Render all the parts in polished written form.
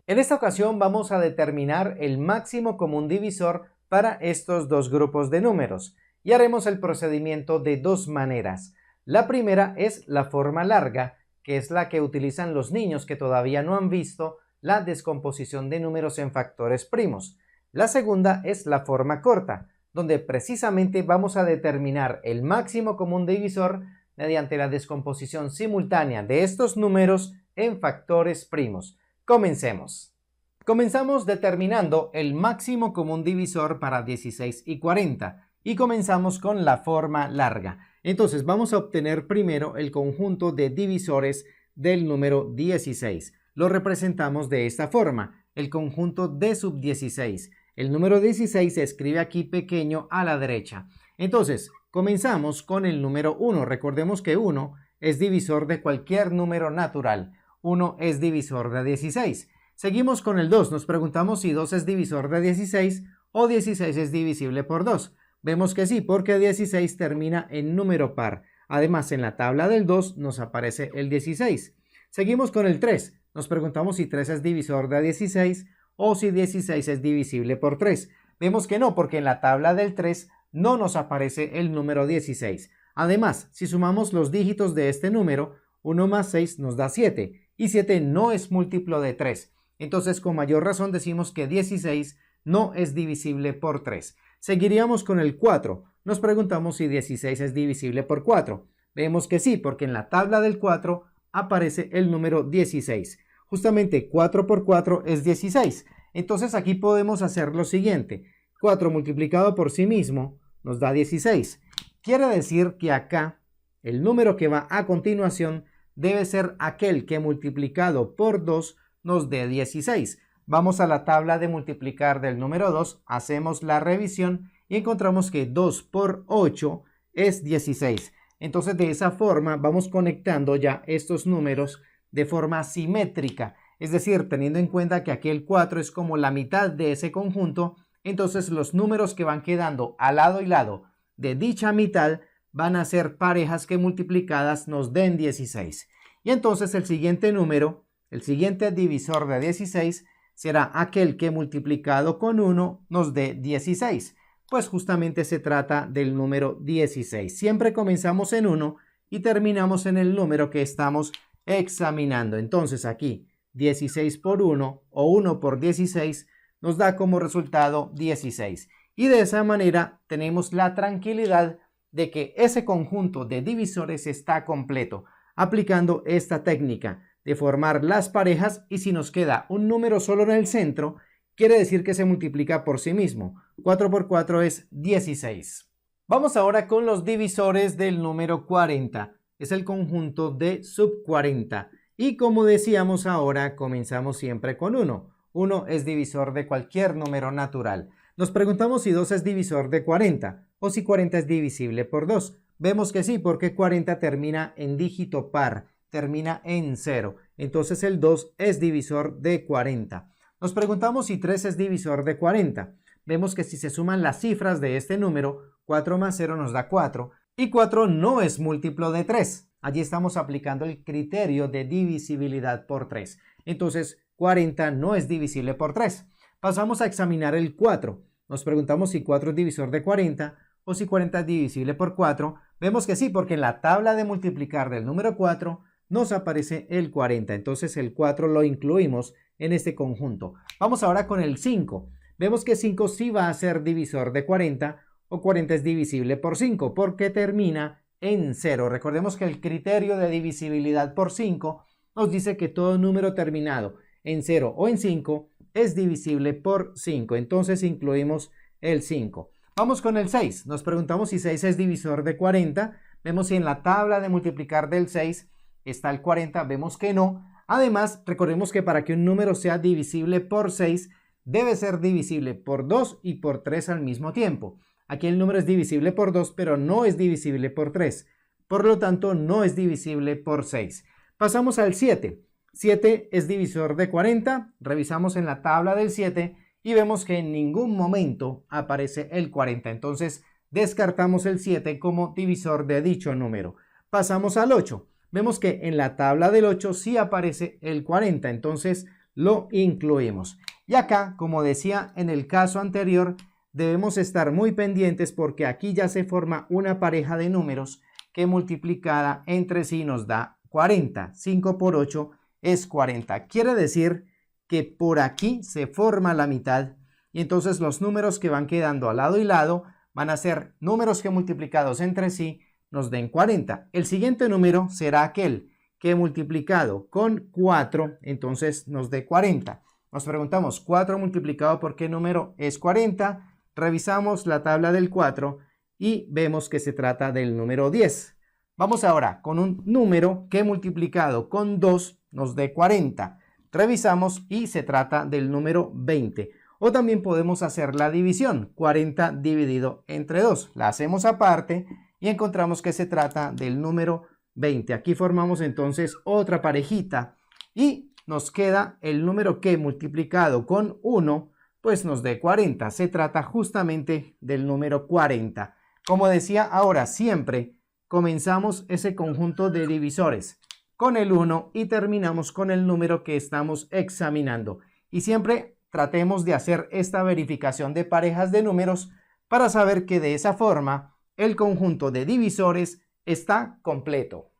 En esta ocasión vamos a determinar el máximo común divisor para estos dos grupos de números y haremos el procedimiento de dos maneras. La primera es la forma larga, que es la que utilizan los niños que todavía no han visto la descomposición de números en factores primos. La segunda es la forma corta, donde precisamente vamos a determinar el máximo común divisor mediante la descomposición simultánea de estos números en factores primos. Comencemos. Comenzamos determinando el máximo común divisor para 16 y 40 y comenzamos con la forma larga. Entonces vamos a obtener primero el conjunto de divisores del número 16. Lo representamos de esta forma, el conjunto de sub 16. El número 16 se escribe aquí pequeño a la derecha. Entonces, comenzamos con el número 1. Recordemos que 1 es divisor de cualquier número natural. 1 es divisor de 16. Seguimos con el 2. Nos preguntamos si 2 es divisor de 16 o 16 es divisible por 2. Vemos que sí, porque 16 termina en número par. Además, en la tabla del 2 nos aparece el 16. Seguimos con el 3. Nos preguntamos si 3 es divisor de 16 o si 16 es divisible por 3. Vemos que no, porque en la tabla del 3 no nos aparece el número 16. Además, si sumamos los dígitos de este número, 1 más 6 nos da 7, y 7 no es múltiplo de 3. Entonces, con mayor razón decimos que 16 no es divisible por 3. Seguiríamos con el 4. Nos preguntamos si 16 es divisible por 4. Vemos que sí, porque en la tabla del 4 aparece el número 16. Justamente 4 por 4 es 16. Entonces aquí podemos hacer lo siguiente. 4 multiplicado por sí mismo nos da 16. Quiere decir que acá el número que va a continuación debe ser aquel que multiplicado por 2 nos dé 16. Vamos a la tabla de multiplicar del número 2, hacemos la revisión y encontramos que 2 por 8 es 16. Entonces de esa forma vamos conectando ya estos números de forma simétrica. Es decir, teniendo en cuenta que aquí el 4 es como la mitad de ese conjunto, entonces los números que van quedando al lado y lado de dicha mitad van a ser parejas que multiplicadas nos den 16. Y entonces el siguiente número, el siguiente divisor de 16 será aquel que multiplicado con 1 nos dé 16. Pues justamente se trata del número 16. Siempre comenzamos en 1 y terminamos en el número que estamos examinando. Entonces aquí 16 por 1 o 1 por 16 nos da como resultado 16. Y de esa manera tenemos la tranquilidad de que ese conjunto de divisores está completo, aplicando esta técnica de formar las parejas, y si nos queda un número solo en el centro, quiere decir que se multiplica por sí mismo. 4 por 4 es 16. Vamos ahora con los divisores del número 40. Es el conjunto de sub 40. Y como decíamos ahora, comenzamos siempre con 1. 1 es divisor de cualquier número natural. Nos preguntamos si 2 es divisor de 40 o si 40 es divisible por 2. Vemos que sí, porque 40 termina en dígito par, termina en 0. Entonces el 2 es divisor de 40. Nos preguntamos si 3 es divisor de 40. Vemos que si se suman las cifras de este número, 4 más 0 nos da 4. Y 4 no es múltiplo de 3. Allí estamos aplicando el criterio de divisibilidad por 3. Entonces 40 no es divisible por 3. Pasamos a examinar el 4. Nos preguntamos si 4 es divisor de 40 o si 40 es divisible por 4. Vemos que sí, porque en la tabla de multiplicar del número 4 nos aparece el 40. Entonces el 4 lo incluimos en este conjunto. Vamos ahora con el 5. Vemos que 5 sí va a ser divisor de 40 o 40 es divisible por 5 porque termina en 0. Recordemos que el criterio de divisibilidad por 5 nos dice que todo número terminado en 0 o en 5 es divisible por 5. Entonces incluimos el 5. Vamos con el 6. Nos preguntamos si 6 es divisor de 40. Vemos si en la tabla de multiplicar del 6 está el 40. Vemos que no. Además, recordemos que para que un número sea divisible por 6, debe ser divisible por 2 y por 3 al mismo tiempo. Aquí el número es divisible por 2, pero no es divisible por 3. Por lo tanto, no es divisible por 6. Pasamos al 7. 7 es divisor de 40. Revisamos en la tabla del 7 y vemos que en ningún momento aparece el 40. Entonces, descartamos el 7 como divisor de dicho número. Pasamos al 8. Vemos que en la tabla del 8 sí aparece el 40. Entonces, lo incluimos. Y acá, como decía en el caso anterior, debemos estar muy pendientes porque aquí ya se forma una pareja de números que multiplicada entre sí nos da 40. 5 por 8 es 40. Quiere decir que por aquí se forma la mitad y entonces los números que van quedando al lado y lado van a ser números que multiplicados entre sí nos den 40. El siguiente número será aquel que multiplicado con 4 entonces nos dé 40. Nos preguntamos, 4 multiplicado por qué número es 40. Revisamos la tabla del 4 y vemos que se trata del número 10. Vamos ahora con un número que multiplicado con 2 nos dé 40. Revisamos y se trata del número 20. O también podemos hacer la división, 40 dividido entre 2. La hacemos aparte y encontramos que se trata del número 20. Aquí formamos entonces otra parejita y nos queda el número que multiplicado con 1 pues nos dé 40. Se trata justamente del número 40. Como decía ahora, siempre comenzamos ese conjunto de divisores con el 1 y terminamos con el número que estamos examinando. Y siempre tratemos de hacer esta verificación de parejas de números para saber que de esa forma el conjunto de divisores está completo.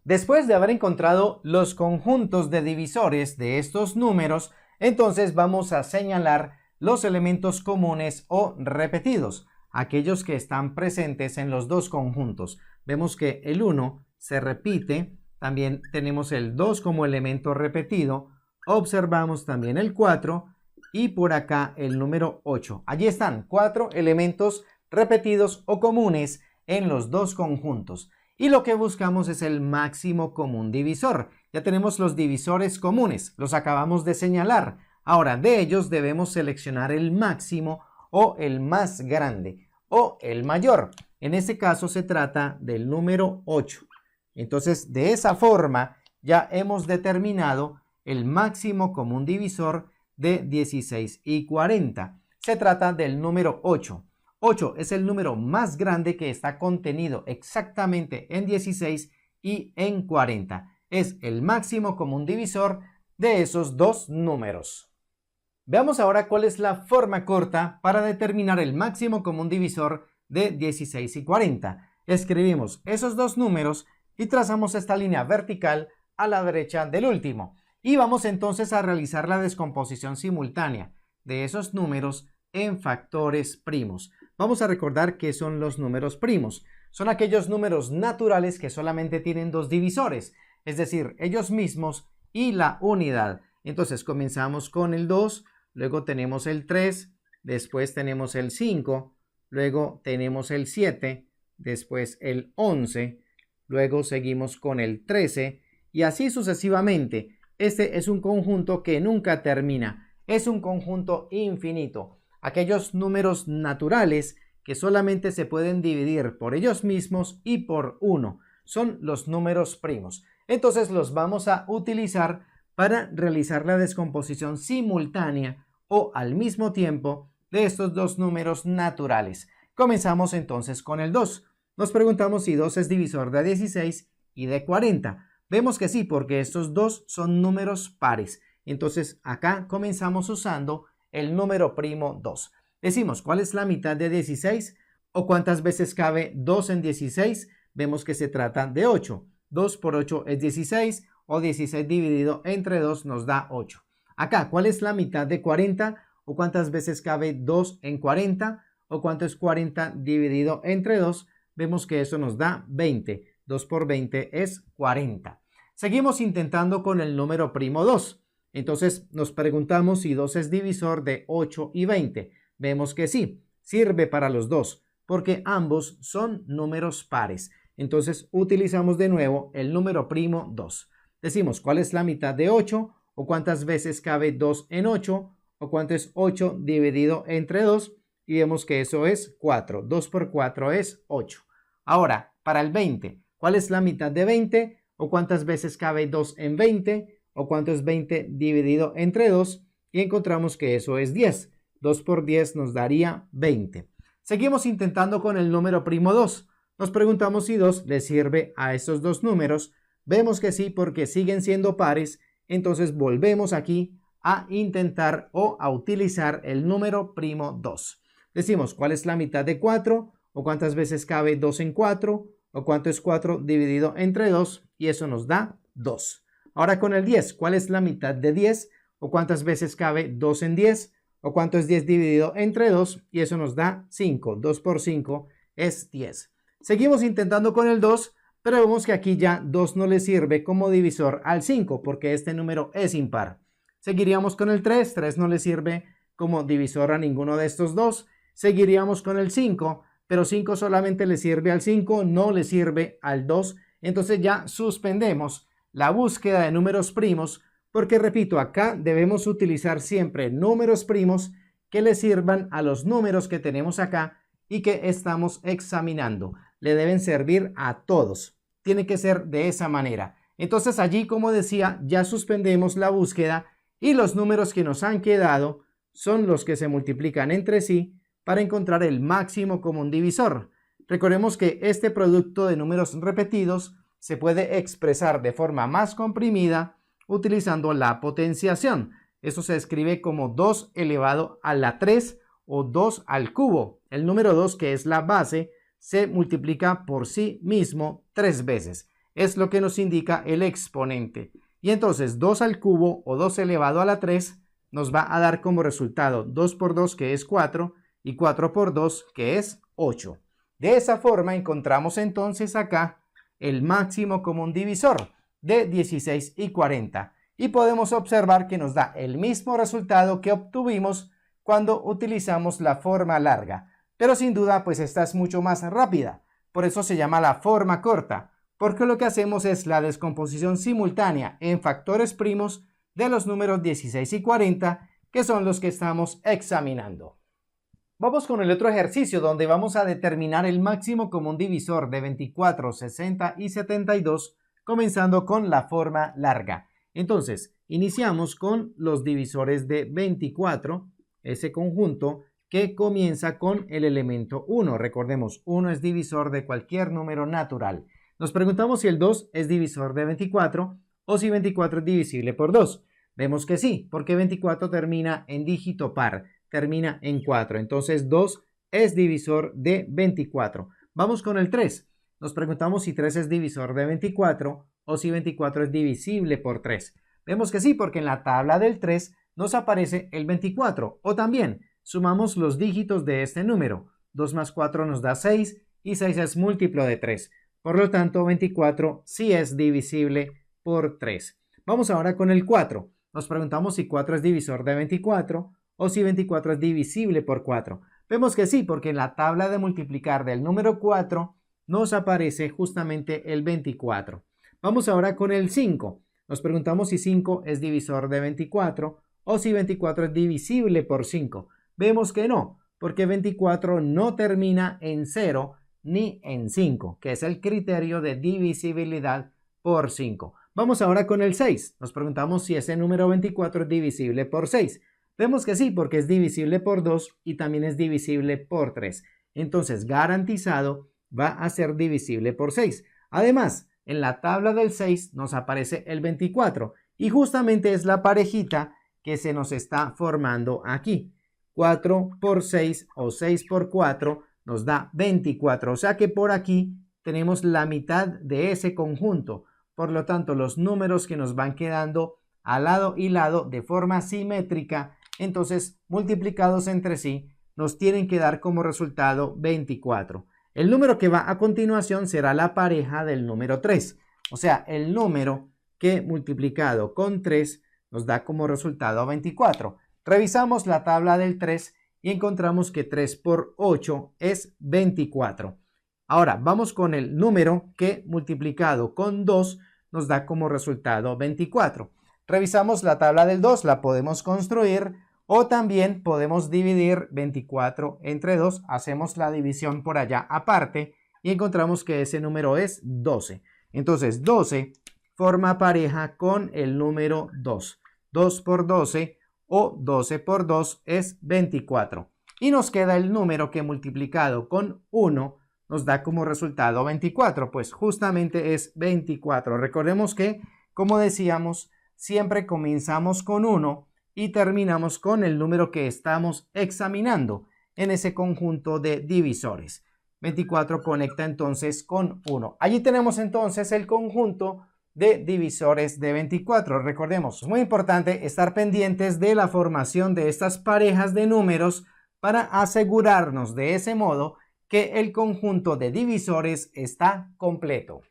Después de haber encontrado los conjuntos de divisores de estos números, entonces vamos a señalar los elementos comunes o repetidos, aquellos que están presentes en los dos conjuntos. Vemos que el 1 se repite, también tenemos el 2 como elemento repetido, observamos también el 4 y por acá el número 8. Allí están 4 elementos repetidos o comunes en los dos conjuntos. Y lo que buscamos es el máximo común divisor. Ya tenemos los divisores comunes, los acabamos de señalar. Ahora, de ellos debemos seleccionar el máximo o el más grande o el mayor. En este caso se trata del número 8. Entonces, de esa forma ya hemos determinado el máximo común divisor de 16 y 40. Se trata del número 8. 8 es el número más grande que está contenido exactamente en 16 y en 40. Es el máximo común divisor de esos dos números. Veamos ahora cuál es la forma corta para determinar el máximo común divisor de 16 y 40. Escribimos esos dos números y trazamos esta línea vertical a la derecha del último. Y vamos entonces a realizar la descomposición simultánea de esos números en factores primos. Vamos a recordar qué son los números primos. Son aquellos números naturales que solamente tienen dos divisores, es decir, ellos mismos y la unidad. Entonces comenzamos con el 2, luego tenemos el 3, después tenemos el 5, luego tenemos el 7, después el 11, luego seguimos con el 13 y así sucesivamente. Este es un conjunto que nunca termina, es un conjunto infinito. Aquellos números naturales que solamente se pueden dividir por ellos mismos y por 1 son los números primos. Entonces los vamos a utilizar para realizar la descomposición simultánea o al mismo tiempo de estos dos números naturales. Comenzamos entonces con el 2. Nos preguntamos si 2 es divisor de 16 y de 40. Vemos que sí, porque estos dos son números pares. Entonces acá comenzamos usando el número primo 2. Decimos, ¿cuál es la mitad de 16? ¿O cuántas veces cabe 2 en 16? Vemos que se trata de 8. 2 por 8 es 16 o 16 dividido entre 2 nos da 8. Acá, ¿cuál es la mitad de 40? ¿O cuántas veces cabe 2 en 40? ¿O cuánto es 40 dividido entre 2? Vemos que eso nos da 20. 2 por 20 es 40. Seguimos intentando con el número primo 2. Entonces nos preguntamos si 2 es divisor de 8 y 20. Vemos que sí, sirve para los dos, porque ambos son números pares. Entonces utilizamos de nuevo el número primo 2. Decimos, ¿cuál es la mitad de 8? ¿O cuántas veces cabe 2 en 8? ¿O cuánto es 8 dividido entre 2? Y vemos que eso es 4. 2 por 4 es 8. Ahora, para el 20, ¿cuál es la mitad de 20? ¿O cuántas veces cabe 2 en 20? ¿O cuánto es 20 dividido entre 2? Y encontramos que eso es 10. 2 por 10 nos daría 20. Seguimos intentando con el número primo 2. Nos preguntamos si 2 le sirve a estos dos números. Vemos que sí, porque siguen siendo pares. Entonces volvemos aquí a intentar o a utilizar el número primo 2. Decimos, ¿cuál es la mitad de 4? ¿O cuántas veces cabe 2 en 4? ¿O cuánto es 4 dividido entre 2? Y eso nos da 2. Ahora con el 10, ¿cuál es la mitad de 10? ¿O cuántas veces cabe 2 en 10? ¿O cuánto es 10 dividido entre 2? Y eso nos da 5. 2 por 5 es 10. Seguimos intentando con el 2, pero vemos que aquí ya 2 no le sirve como divisor al 5 porque este número es impar. Seguiríamos con el 3, 3 no le sirve como divisor a ninguno de estos dos. Seguiríamos con el 5, pero 5 solamente le sirve al 5, no le sirve al 2. Entonces ya suspendemos la búsqueda de números primos porque, repito, acá debemos utilizar siempre números primos que le sirvan a los números que tenemos acá y que estamos examinando. Le deben servir a todos. Tiene que ser de esa manera. Entonces allí, como decía, ya suspendemos la búsqueda y los números que nos han quedado son los que se multiplican entre sí para encontrar el máximo común divisor. Recordemos que este producto de números repetidos se puede expresar de forma más comprimida utilizando la potenciación. Eso se escribe como 2 elevado a la 3 o 2 al cubo. El número 2, que es la base, se multiplica por sí mismo 3 veces. Es lo que nos indica el exponente. Y entonces 2 al cubo o 2 elevado a la 3 nos va a dar como resultado 2 por 2, que es 4, y 4 por 2, que es 8. De esa forma encontramos entonces acá el máximo común divisor de 16 y 40. Y podemos observar que nos da el mismo resultado que obtuvimos cuando utilizamos la forma larga. Pero sin duda, pues esta es mucho más rápida. Por eso se llama la forma corta, porque lo que hacemos es la descomposición simultánea en factores primos de los números 16 y 40, que son los que estamos examinando. Vamos con el otro ejercicio donde vamos a determinar el máximo común divisor de 24, 60 y 72, comenzando con la forma larga. Entonces, iniciamos con los divisores de 24, ese conjunto que comienza con el elemento 1. Recordemos, 1 es divisor de cualquier número natural. Nos preguntamos si el 2 es divisor de 24 o si 24 es divisible por 2. Vemos que sí, porque 24 termina en dígito par, termina en 4. Entonces 2 es divisor de 24. Vamos con el 3. Nos preguntamos si 3 es divisor de 24 o si 24 es divisible por 3. Vemos que sí, porque en la tabla del 3 nos aparece el 24. O también sumamos los dígitos de este número. 2 más 4 nos da 6 y 6 es múltiplo de 3. Por lo tanto, 24 sí es divisible por 3. Vamos ahora con el 4. Nos preguntamos si 4 es divisor de 24 o si 24 es divisible por 4. Vemos que sí, porque en la tabla de multiplicar del número 4 nos aparece justamente el 24. Vamos ahora con el 5. Nos preguntamos si 5 es divisor de 24 o si 24 es divisible por 5. Vemos que no, porque 24 no termina en 0 ni en 5, que es el criterio de divisibilidad por 5. Vamos ahora con el 6. Nos preguntamos si ese número 24 es divisible por 6. Vemos que sí, porque es divisible por 2 y también es divisible por 3. Entonces, garantizado, va a ser divisible por 6. Además, en la tabla del 6 nos aparece el 24 y justamente es la parejita que se nos está formando aquí. 4 por 6 o 6 por 4 nos da 24. O sea que por aquí tenemos la mitad de ese conjunto. Por lo tanto, los números que nos van quedando al lado y lado de forma simétrica, entonces multiplicados entre sí, nos tienen que dar como resultado 24. El número que va a continuación será la pareja del número 3. O sea, el número que multiplicado con 3 nos da como resultado 24. Revisamos la tabla del 3 y encontramos que 3 por 8 es 24. Ahora vamos con el número que multiplicado con 2 nos da como resultado 24. Revisamos la tabla del 2, la podemos construir o también podemos dividir 24 entre 2. Hacemos la división por allá aparte y encontramos que ese número es 12. Entonces 12 forma pareja con el número 2. 2 por 12 o 12 por 2 es 24. Y nos queda el número que multiplicado con 1 nos da como resultado 24. Pues justamente es 24. Recordemos que, como decíamos, siempre comenzamos con 1 y terminamos con el número que estamos examinando en ese conjunto de divisores. 24 conecta entonces con 1. Allí tenemos entonces el conjunto de divisores de 24. Recordemos, es muy importante estar pendientes de la formación de estas parejas de números para asegurarnos de ese modo que el conjunto de divisores está completo.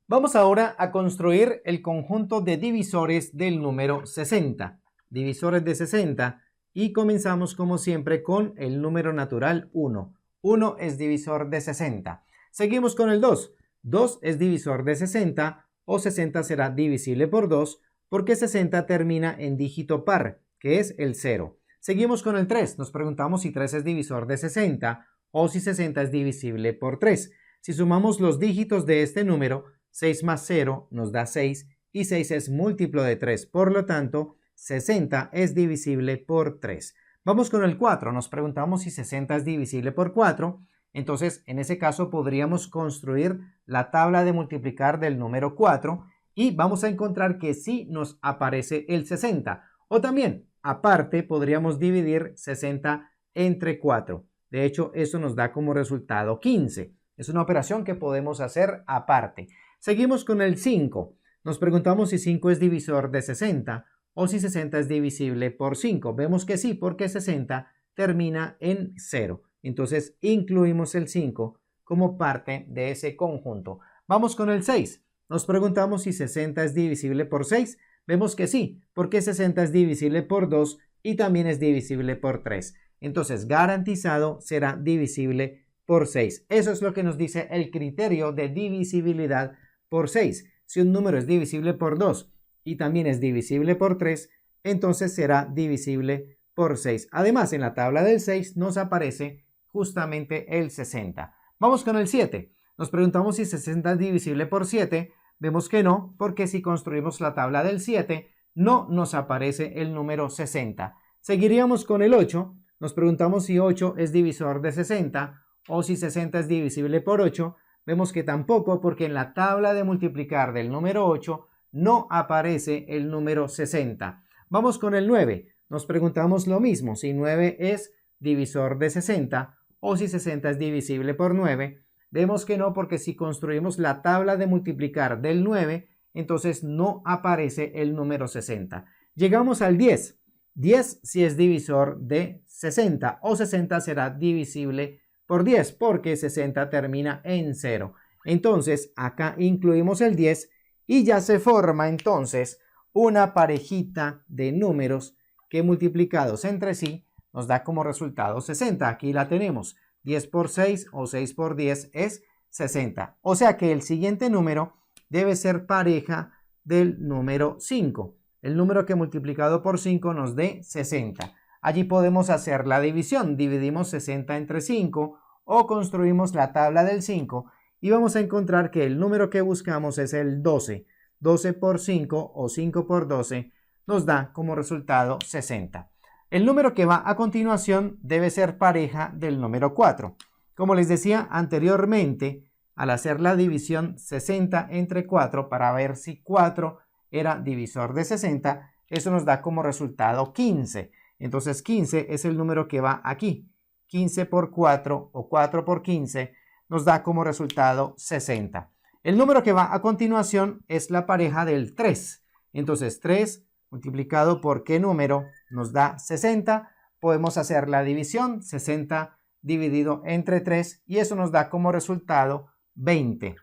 Vamos ahora a construir el conjunto de divisores del número 60. Divisores de 60 y comenzamos como siempre con el número natural 1. 1 es divisor de 60. Seguimos con el 2. 2 es divisor de 60 o 60 será divisible por 2 porque 60 termina en dígito par, que es el 0. Seguimos con el 3. Nos preguntamos si 3 es divisor de 60 o si 60 es divisible por 3. Si sumamos los dígitos de este número, 6 más 0 nos da 6 y 6 es múltiplo de 3. Por lo tanto, 60 es divisible por 3. Vamos con el 4. Nos preguntamos si 60 es divisible por 4. Entonces, en ese caso podríamos construir la tabla de multiplicar del número 4 y vamos a encontrar que sí nos aparece el 60. O también, aparte, podríamos dividir 60 entre 4. De hecho, eso nos da como resultado 15. Es una operación que podemos hacer aparte. Seguimos con el 5. Nos preguntamos si 5 es divisor de 60 o si 60 es divisible por 5. Vemos que sí, porque 60 termina en 0. Entonces incluimos el 5 como parte de ese conjunto. Vamos con el 6. Nos preguntamos si 60 es divisible por 6. Vemos que sí, porque 60 es divisible por 2 y también es divisible por 3. Entonces garantizado será divisible por 6. Eso es lo que nos dice el criterio de divisibilidad por 6. Si un número es divisible por 2 y también es divisible por 3, entonces será divisible por 6. Además, en la tabla del 6 nos aparece justamente el 60. Vamos con el 7. Nos preguntamos si 60 es divisible por 7. Vemos que no, porque si construimos la tabla del 7, no nos aparece el número 60. Seguiríamos con el 8. Nos preguntamos si 8 es divisor de 60 o si 60 es divisible por 8. Vemos que tampoco, porque en la tabla de multiplicar del número 8 no aparece el número 60. Vamos con el 9. Nos preguntamos lo mismo, si 9 es divisor de 60 o si 60 es divisible por 9. Vemos que no, porque si construimos la tabla de multiplicar del 9, entonces no aparece el número 60. Llegamos al 10. 10 si es divisor de 60 o 60 será divisible por 10 porque 60 termina en 0. Entonces acá incluimos el 10 y ya se forma entonces una parejita de números que multiplicados entre sí nos da como resultado 60. Aquí la tenemos. 10 por 6 o 6 por 10 es 60. O sea que el siguiente número debe ser pareja del número 5. El número que multiplicado por 5 nos dé 60. Allí podemos hacer la división. Dividimos 60 entre 5 o construimos la tabla del 5 y vamos a encontrar que el número que buscamos es el 12. 12 por 5 o 5 por 12 nos da como resultado 60. El número que va a continuación debe ser pareja del número 4. Como les decía anteriormente, al hacer la división 60 entre 4 para ver si 4 era divisor de 60, eso nos da como resultado 15. Entonces 15 es el número que va aquí. 15 por 4 o 4 por 15 nos da como resultado 60. El número que va a continuación es la pareja del 3. Entonces 3 multiplicado por ¿qué número? Nos da 60. Podemos hacer la división, 60 dividido entre 3 y eso nos da como resultado 20.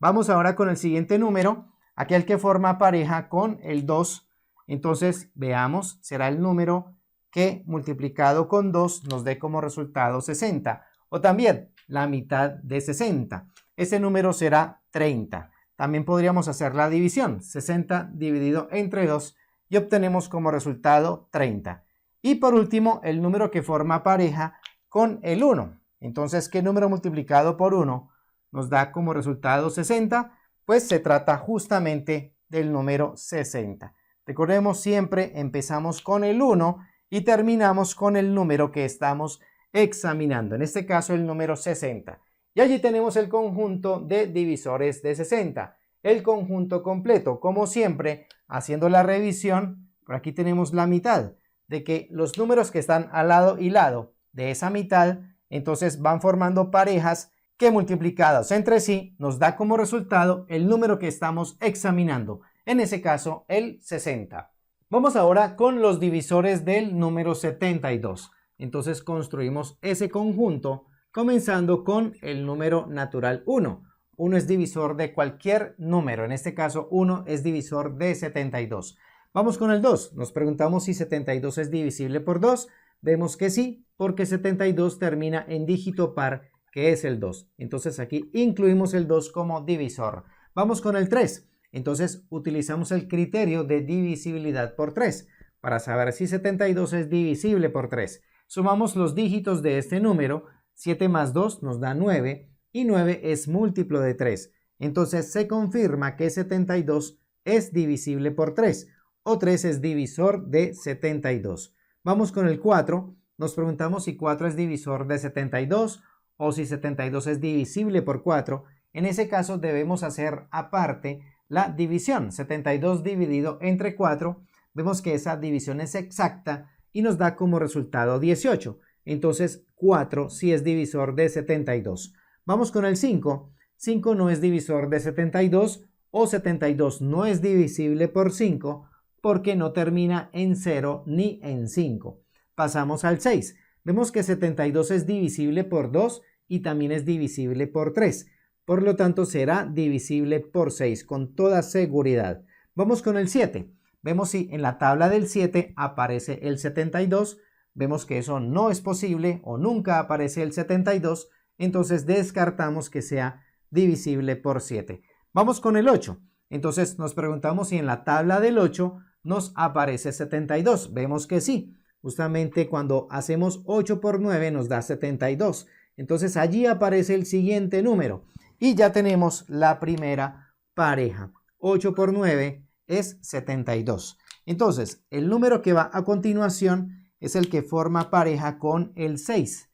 Vamos ahora con el siguiente número, aquel que forma pareja con el 2. Entonces veamos, será el número que multiplicado con 2 nos dé como resultado 60. O también la mitad de 60. Ese número será 30. También podríamos hacer la división, 60 dividido entre 2 y obtenemos como resultado 30. Y por último, el número que forma pareja con el 1. Entonces, ¿qué número multiplicado por 1 nos da como resultado 60? Pues se trata justamente del número 60. Recordemos, siempre empezamos con el 1 y terminamos con el número que estamos examinando, en este caso el número 60. Y allí tenemos el conjunto de divisores de 60, el conjunto completo, como siempre, haciendo la revisión. Por aquí tenemos la mitad. de que los números que están al lado y lado de esa mitad, entonces van formando parejas que multiplicadas entre sí nos da como resultado el número que estamos examinando, en ese caso el 60. Vamos ahora con los divisores del número 72. Entonces construimos ese conjunto comenzando con el número natural 1. 1 es divisor de cualquier número, en este caso 1 es divisor de 72. Vamos con el 2. Nos preguntamos si 72 es divisible por 2. Vemos que sí, porque 72 termina en dígito par, que es el 2. Entonces aquí incluimos el 2 como divisor. Vamos con el 3. Entonces utilizamos el criterio de divisibilidad por 3 para saber si 72 es divisible por 3. Sumamos los dígitos de este número. 7 más 2 nos da 9 y 9 es múltiplo de 3. Entonces se confirma que 72 es divisible por 3 o 3 es divisor de 72. Vamos con el 4. Nos preguntamos si 4 es divisor de 72 o si 72 es divisible por 4. En ese caso debemos hacer aparte la división. 72 dividido entre 4. Vemos que esa división es exacta y nos da como resultado 18. Entonces 4 sí es divisor de 72. Vamos con el 5. 5 no es divisor de 72 o 72 no es divisible por 5 porque no termina en 0 ni en 5. Pasamos al 6. Vemos que 72 es divisible por 2 y también es divisible por 3. Por lo tanto será divisible por 6 con toda seguridad. Vamos con el 7. Vemos si en la tabla del 7 aparece el 72. Vemos que eso no es posible o nunca aparece el 72. Entonces descartamos que sea divisible por 7. Vamos con el 8. Entonces nos preguntamos si en la tabla del 8 nos aparece 72. Vemos que sí. Justamente cuando hacemos 8 por 9 nos da 72. Entonces allí aparece el siguiente número. Y ya tenemos la primera pareja. 8 por 9 es 72. Entonces el número que va a continuación es el que forma pareja con el 6.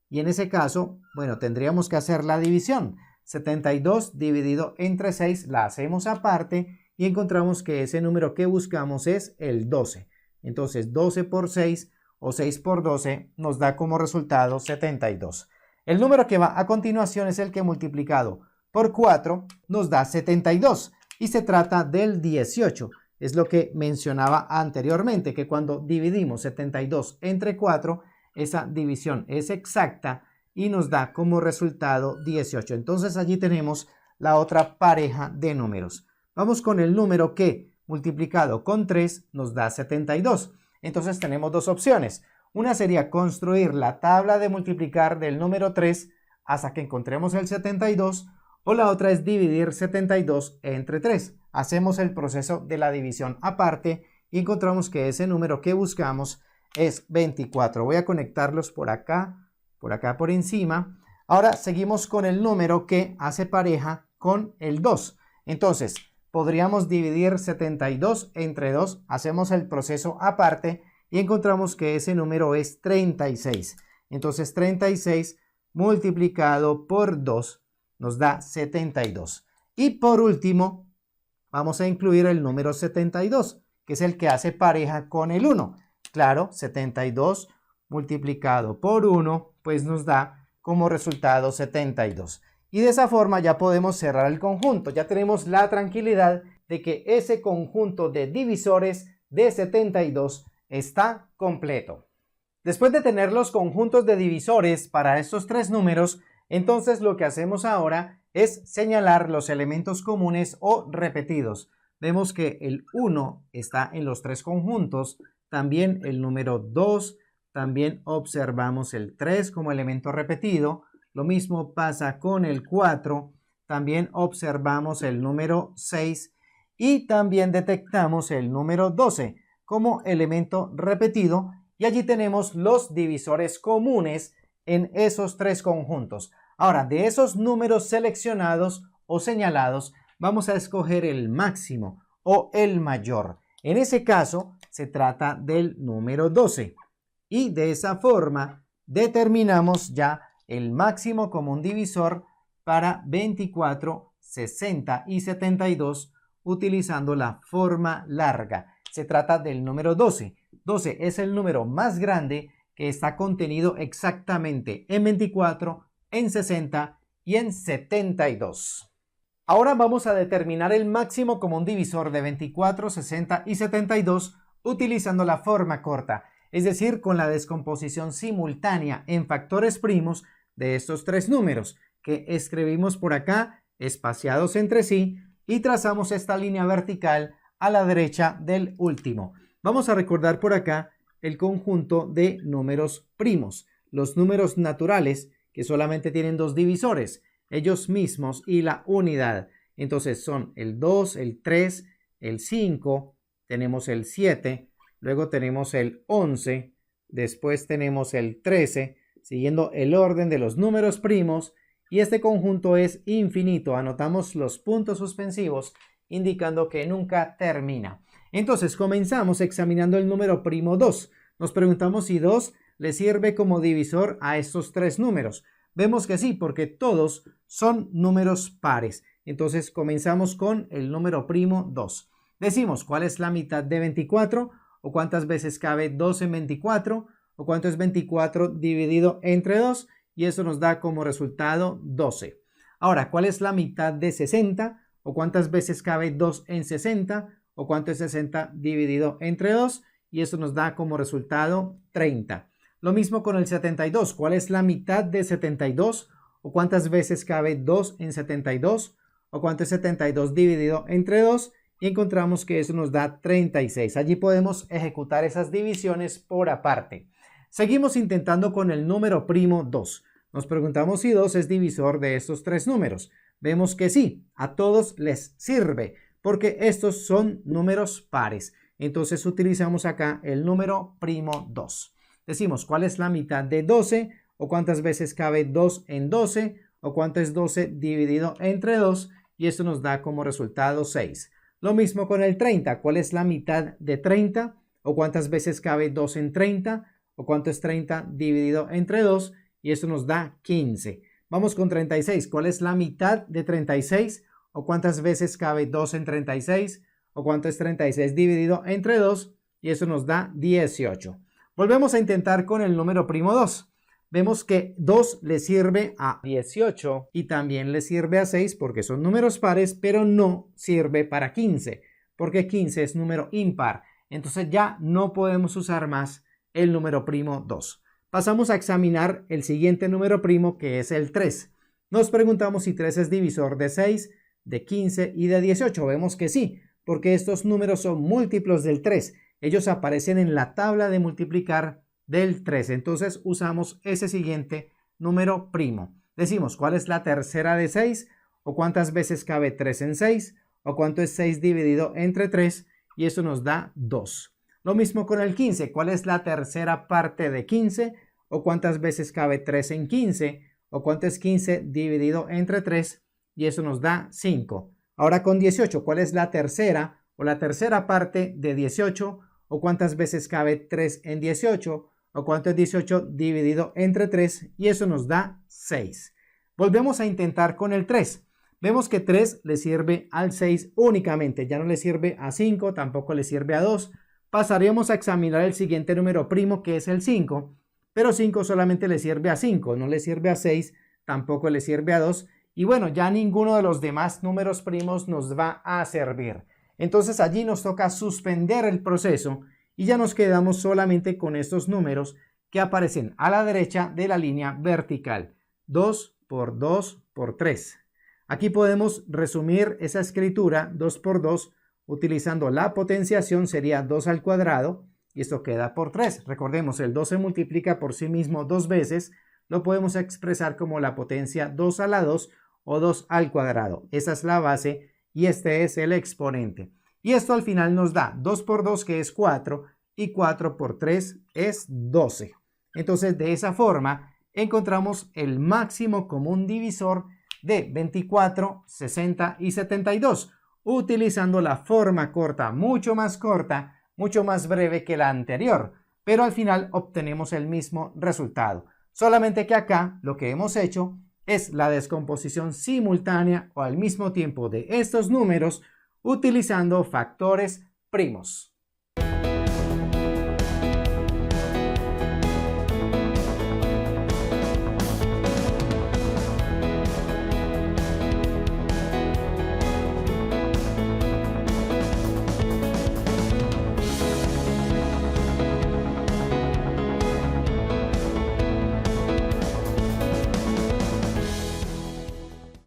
Y en ese caso, bueno, tendríamos que hacer la división. 72 dividido entre 6 la hacemos aparte y encontramos que ese número que buscamos es el 12. Entonces 12 por 6 o 6 por 12 nos da como resultado 72. El número que va a continuación es el que multiplicado por 4 nos da 72 y se trata del 18. Es lo que mencionaba anteriormente, que cuando dividimos 72 entre 4, esa división es exacta y nos da como resultado 18. Entonces allí tenemos la otra pareja de números. Vamos con el número que multiplicado con 3 nos da 72. Entonces tenemos dos opciones. Una sería construir la tabla de multiplicar del número 3 hasta que encontremos el 72 o la otra es dividir 72 entre 3. Hacemos el proceso de la división aparte y encontramos que ese número que buscamos es 24. Voy a conectarlos por acá por encima. Ahora seguimos con el número que hace pareja con el 2. Entonces podríamos dividir 72 entre 2. Hacemos el proceso aparte y encontramos que ese número es 36. Entonces 36 multiplicado por 2 nos da 72. Y por último, vamos a incluir el número 72, que es el que hace pareja con el 1. Claro, 72 multiplicado por 1, pues nos da como resultado 72. Y de esa forma ya podemos cerrar el conjunto. Ya tenemos la tranquilidad de que ese conjunto de divisores de 72 está completo. Después de tener los conjuntos de divisores para estos tres números, entonces lo que hacemos ahora es señalar los elementos comunes o repetidos. Vemos que el 1 está en los tres conjuntos, también el número 2, también observamos el 3 como elemento repetido. Lo mismo pasa con el 4, también observamos el número 6 y también detectamos el número 12 como elemento repetido y allí tenemos los divisores comunes en esos tres conjuntos. Ahora, de esos números seleccionados o señalados, vamos a escoger el máximo o el mayor. En ese caso, se trata del número 12. Y de esa forma, determinamos ya el máximo común divisor para 24, 60 y 72 utilizando la forma larga. Se trata del número 12. 12 es el número más grande que está contenido exactamente en 24, en 60 y en 72. Ahora vamos a determinar el máximo común divisor de 24, 60 y 72 utilizando la forma corta, es decir, con la descomposición simultánea en factores primos de estos tres números que escribimos por acá espaciados entre sí y trazamos esta línea vertical a la derecha del último. Vamos a recordar por acá el conjunto de números primos, los números naturales que solamente tienen dos divisores, ellos mismos y la unidad. Entonces son el 2, el 3, el 5, tenemos el 7, luego tenemos el 11, después tenemos el 13, siguiendo el orden de los números primos, y este conjunto es infinito. Anotamos los puntos suspensivos indicando que nunca termina. Entonces comenzamos examinando el número primo 2. Nos preguntamos si 2 le sirve como divisor a estos tres números. Vemos que sí, porque todos son números pares. Entonces comenzamos con el número primo 2. Decimos cuál es la mitad de 24 o cuántas veces cabe 2 en 24 o cuánto es 24 dividido entre 2 y eso nos da como resultado 12. Ahora, ¿cuál es la mitad de 60 o cuántas veces cabe 2 en 60 o cuánto es 60 dividido entre 2 y eso nos da como resultado 30. Lo mismo con el 72. ¿Cuál es la mitad de 72? ¿O cuántas veces cabe 2 en 72? ¿O cuánto es 72 dividido entre 2? Y encontramos que eso nos da 36. Allí podemos ejecutar esas divisiones por aparte. Seguimos intentando con el número primo 2. Nos preguntamos si 2 es divisor de estos tres números. Vemos que sí, a todos les sirve, porque estos son números pares. Entonces utilizamos acá el número primo 2. Decimos cuál es la mitad de 12 o cuántas veces cabe 2 en 12 o cuánto es 12 dividido entre 2 y esto nos da como resultado 6. Lo mismo con el 30. ¿Cuál es la mitad de 30 o cuántas veces cabe 2 en 30 o cuánto es 30 dividido entre 2 y esto nos da 15. Vamos con 36. ¿Cuál es la mitad de 36 o cuántas veces cabe 2 en 36 o cuánto es 36 dividido entre 2 y eso nos da 18. Volvemos a intentar con el número primo 2. Vemos que 2 le sirve a 18 y también le sirve a 6 porque son números pares, pero no sirve para 15 porque 15 es número impar. Entonces ya no podemos usar más el número primo 2. Pasamos a examinar el siguiente número primo que es el 3. Nos preguntamos si 3 es divisor de 6, de 15 y de 18. Vemos que sí, porque estos números son múltiplos del 3. Ellos aparecen en la tabla de multiplicar del 3. Entonces usamos ese siguiente número primo. Decimos cuál es la tercera de 6 o cuántas veces cabe 3 en 6 o cuánto es 6 dividido entre 3 y eso nos da 2. Lo mismo con el 15. ¿Cuál es la tercera parte de 15 o cuántas veces cabe 3 en 15 o cuánto es 15 dividido entre 3 y eso nos da 5. Ahora con 18. ¿Cuál es la tercera o la tercera parte de 18 o cuántas veces cabe 3 en 18 o cuánto es 18 dividido entre 3 y eso nos da 6. Volvemos a intentar con el 3. Vemos que 3 le sirve al 6 únicamente, ya no le sirve a 5, tampoco le sirve a 2. Pasaríamos a examinar el siguiente número primo que es el 5, pero 5 solamente le sirve a 5, no le sirve a 6, tampoco le sirve a 2 y bueno, ya ninguno de los demás números primos nos va a servir. Entonces allí nos toca suspender el proceso y ya nos quedamos solamente con estos números que aparecen a la derecha de la línea vertical. 2 por 2 por 3. Aquí podemos resumir esa escritura 2 por 2 utilizando la potenciación, sería 2 al cuadrado y esto queda por 3. Recordemos, el 2 se multiplica por sí mismo dos veces, lo podemos expresar como la potencia 2 a la 2 o 2 al cuadrado. Esa es la base y este es el exponente. Y esto al final nos da 2 por 2 que es 4 y 4 por 3 es 12. Entonces de esa forma encontramos el máximo común divisor de 24, 60 y 72 utilizando la forma corta, mucho más breve que la anterior, pero al final obtenemos el mismo resultado. Solamente que acá lo que hemos hecho es la descomposición simultánea o al mismo tiempo de estos números utilizando factores primos.